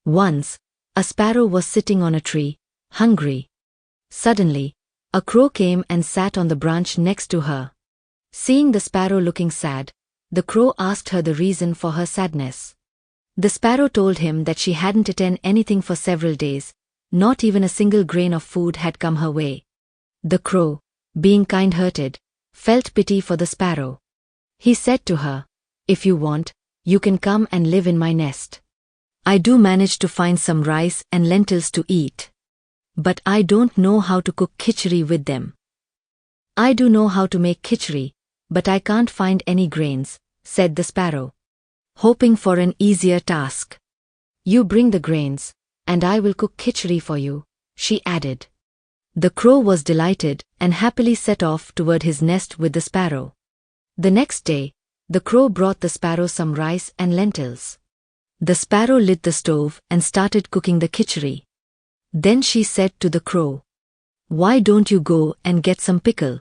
Once, a sparrow was sitting on a tree, hungry. Suddenly, a crow came and sat on the branch next to her. Seeing the sparrow looking sad, the crow asked her the reason for her sadness. The sparrow told him that she hadn't eaten anything for several days, not even a single grain of food had come her way. The crow, being kind-hearted, felt pity for the sparrow. He said to her, "If you want, you can come and live in my nest. I do manage to find some rice and lentils to eat. But I don't know how to cook khichdi with them." "I do know how to make khichdi, but I can't find any grains," said the sparrow, hoping for an easier task. "You bring the grains, and I will cook khichdi for you," she added. The crow was delighted and happily set off toward his nest with the sparrow. The next day, the crow brought the sparrow some rice and lentils. The sparrow lit the stove and started cooking the khichdi. Then she said to the crow, "Why don't you go and get some pickle?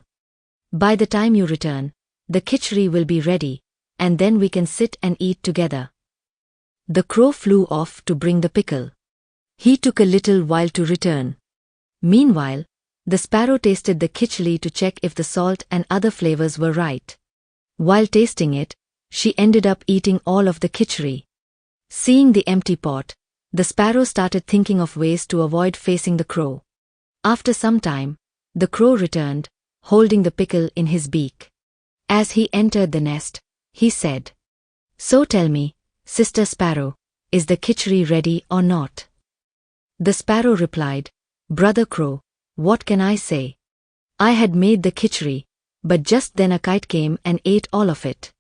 By the time you return, the khichdi will be ready, and then we can sit and eat together." The crow flew off to bring the pickle. He took a little while to return. Meanwhile, the sparrow tasted the khichdi to check if the salt and other flavors were right. While tasting it, she ended up eating all of the khichdi. Seeing the empty pot, the sparrow started thinking of ways to avoid facing the crow. After some time, the crow returned, holding the pickle in his beak. As he entered the nest, he said, "So tell me, Sister Sparrow, is the khichdi ready or not?" The sparrow replied, "Brother Crow, what can I say? I had made the khichdi, but just then a kite came and ate all of it.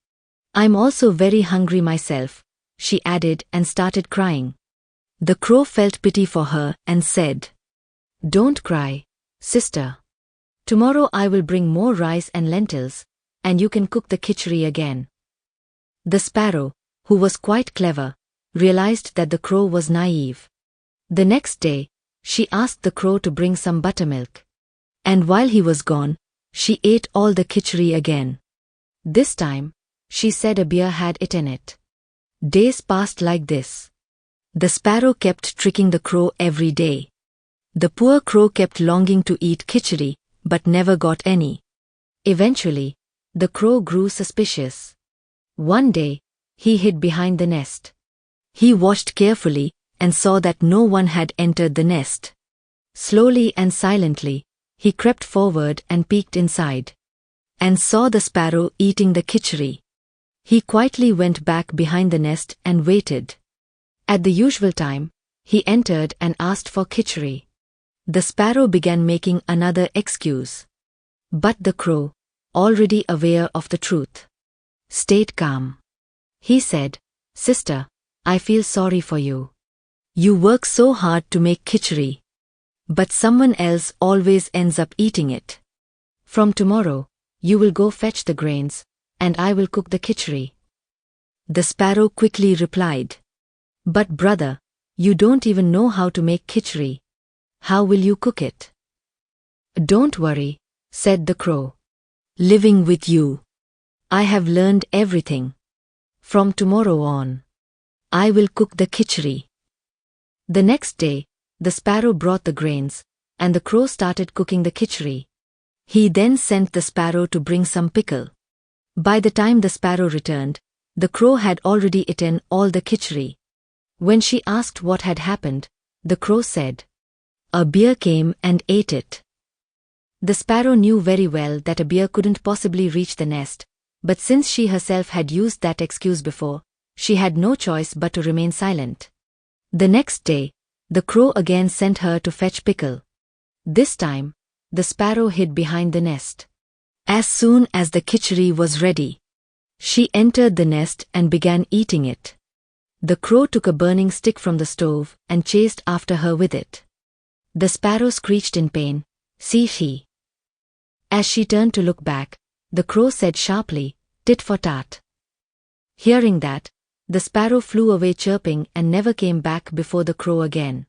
I'm also very hungry myself," she added and started crying. The crow felt pity for her and said, "Don't cry, sister. Tomorrow I will bring more rice and lentils, and you can cook the khichdi again." The sparrow, who was quite clever, realized that the crow was naive. The next day, she asked the crow to bring some buttermilk. And while he was gone, she ate all the khichdi again. This time, she said a bear had eaten it. Days passed like this. The sparrow kept tricking the crow every day. The poor crow kept longing to eat khichdi, but never got any. Eventually, the crow grew suspicious. One day, he hid behind the nest. He watched carefully and saw that no one had entered the nest. Slowly and silently, he crept forward and peeked inside, and saw the sparrow eating the khichdi. He quietly went back behind the nest and waited. At the usual time, he entered and asked for khichdi. The sparrow began making another excuse. But the crow, already aware of the truth, stayed calm. He said, "Sister, I feel sorry for you. You work so hard to make khichdi, but someone else always ends up eating it. From tomorrow, you will go fetch the grains, and I will cook the khichdi." The sparrow quickly replied, "But brother, you don't even know how to make khichdi. How will you cook it?" "Don't worry," said the crow. "Living with you, I have learned everything. From tomorrow on, I will cook the khichdi." The next day, the sparrow brought the grains, and the crow started cooking the khichdi. He then sent the sparrow to bring some pickle. By the time the sparrow returned, the crow had already eaten all the khichdi. When she asked what had happened, the crow said, "A bear came and ate it." The sparrow knew very well that a bear couldn't possibly reach the nest, but since she herself had used that excuse before, she had no choice but to remain silent. The next day, the crow again sent her to fetch pickle. This time, the sparrow hid behind the nest. As soon as the khichdi was ready, she entered the nest and began eating it. The crow took a burning stick from the stove and chased after her with it. The sparrow screeched in pain, "See she." As she turned to look back, the crow said sharply, "Tit for tat." Hearing that, the sparrow flew away chirping and never came back before the crow again.